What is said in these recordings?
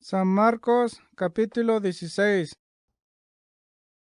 San Marcos capítulo 16.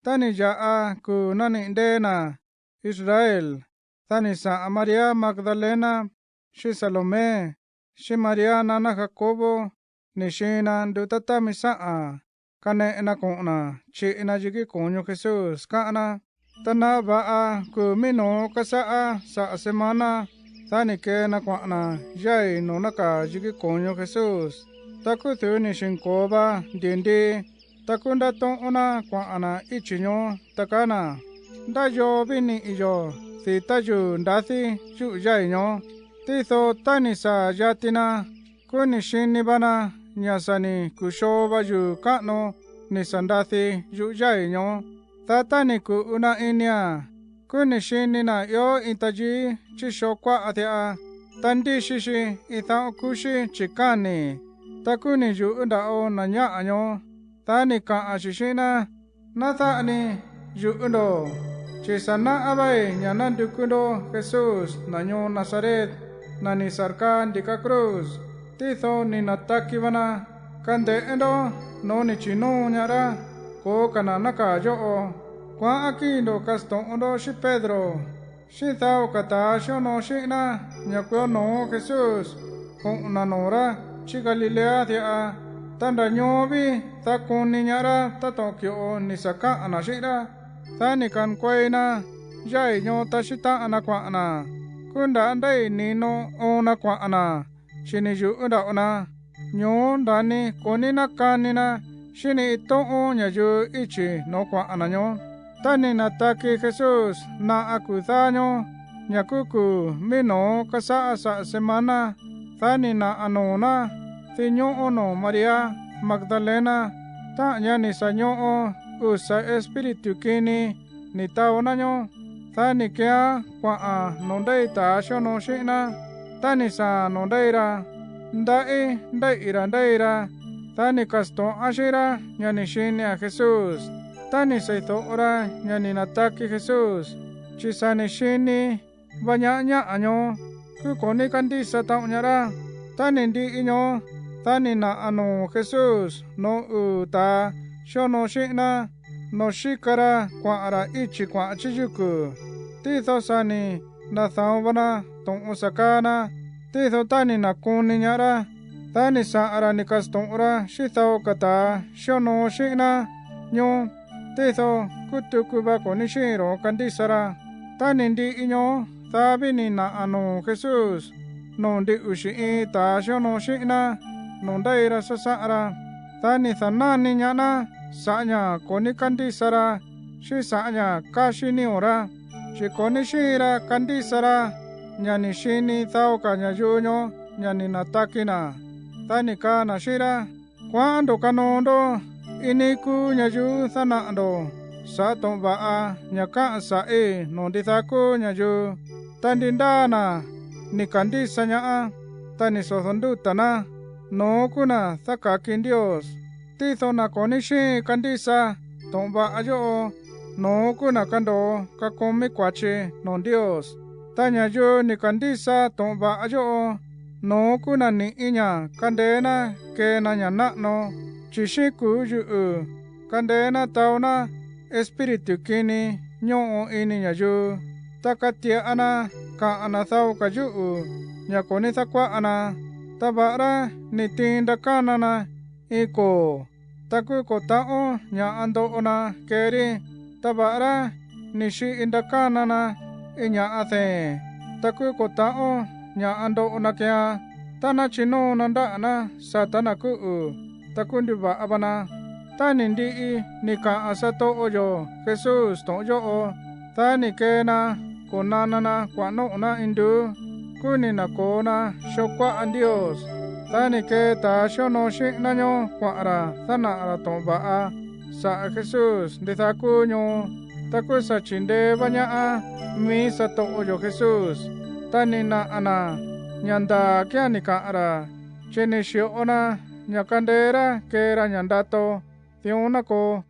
Tani yaa ku nani ndena Israel. Tani sa Maria Magdalena, shi Salome, shi Maria nana Jacobo, ni shina ndutata misaa. Kane na kuna chi na jigi kunyo Jesus kana. Tana baa ku mino kasaa sa semana. Tani ke na kuna jai no naka jigi kunyo Jesus. Taku tu ni shinkoba dindi takunda tona kwa ana ichinyo takana dayo bini iyo si tayu ndathi yu yainyo tizo tanisa yatina kuni shini bana nyasani kushoba yu kano ni sandathi yu yainyo tatani ku una inia kuni shini na yo itaji chishokwa atia tandi shishi ita kushi chikani takuni yu ndao na nyaanyo tani ka ashishina na thani yu ndo chisana abai nyana dukundo Jesus nanyo Nazaret na ni sarka ndika cruz titho ni nataki bana kande endo no ni chino nyara ko kana naka yo kwa akindo kasto ndo shi Pedro shi thao kata shono shina nyakyo no Jesus kung nanora chi Galilea thia tanda nyobi ta kuni nyara ta Tokyo ni saka anashira thani kan koina jai nyo ta shita anakwa ana kunda andai nino ona kwa ana shini ju unda ona nyo ndani koni na kanina shini ito onya ju ichi no kwa ana nyo tani nataki Jesus na akuthanyo nyakuku mino kasa sa semana thani na anona tinyo ono Maria Magdalena ta nyani sanyo usa espiritu kini ni taona nyo thani kya kwa a nondai ta shono shina tani sa nondaira ndaira thani kasto ashira nyani shini a Jesus tani saito ora nyani nataki Jesus chisani shini banyanya anyo kukoni kandisa taonyara tani ndi inyo tani na ano Jesus no uta shono shina no shikara kwa ara ichi kwa chijuku titho sani na thawbana tong usakana titho tani na kuni nyara tani sa ara nikastong ura shithao kata shono shina nyo titho kutukuba koni shiro kandisara tani ndi inyo thabini na ano Jesus nondi ushi ta shono shina nondaira sasara tani thanani nyana sanya koni kandisara shi sanya kashini ora shi koni shira kandisara nyani shini thao kanya junyo nyani natakina tani kana shira kwando kanondo iniku nyaju thanando sa tombaa nyaka sae nondi thako nyaju tandindana ni kandisa nyaa tani sothondutana no kuna thakakin Dios titho na konishi kandisa tomba ayo no kuna kando kakomi kwache non Dios tanya yo ni kandisa tomba ayo no kuna ni inya kandena ke na nyana no chishiku yu kandena tauna espiritu kini nyo ini nyayu takatia ana ka anathau kayu nyakoni thakwa ana tabara ni tinda kanana iko taku kotao nya ando ona keri tabara ni shi inda kanana inya athe taku kotao nya ando ona kya tana chino nanda ana satana ku takundi ba abana tani ndi ni ka asato oyo Jesus to yo tani kena konanana kwano na indu kuni na kona shokwa an Dios tani ke ta shono shi nanyo kwa ara thana ara tomba a sa Jesus nditha kunyo taku sa chinde banya a mi sa to oyo Jesus tani na ana nyanda kya ni ka ara chene shio ona nyakandera kera nyandato tiona ko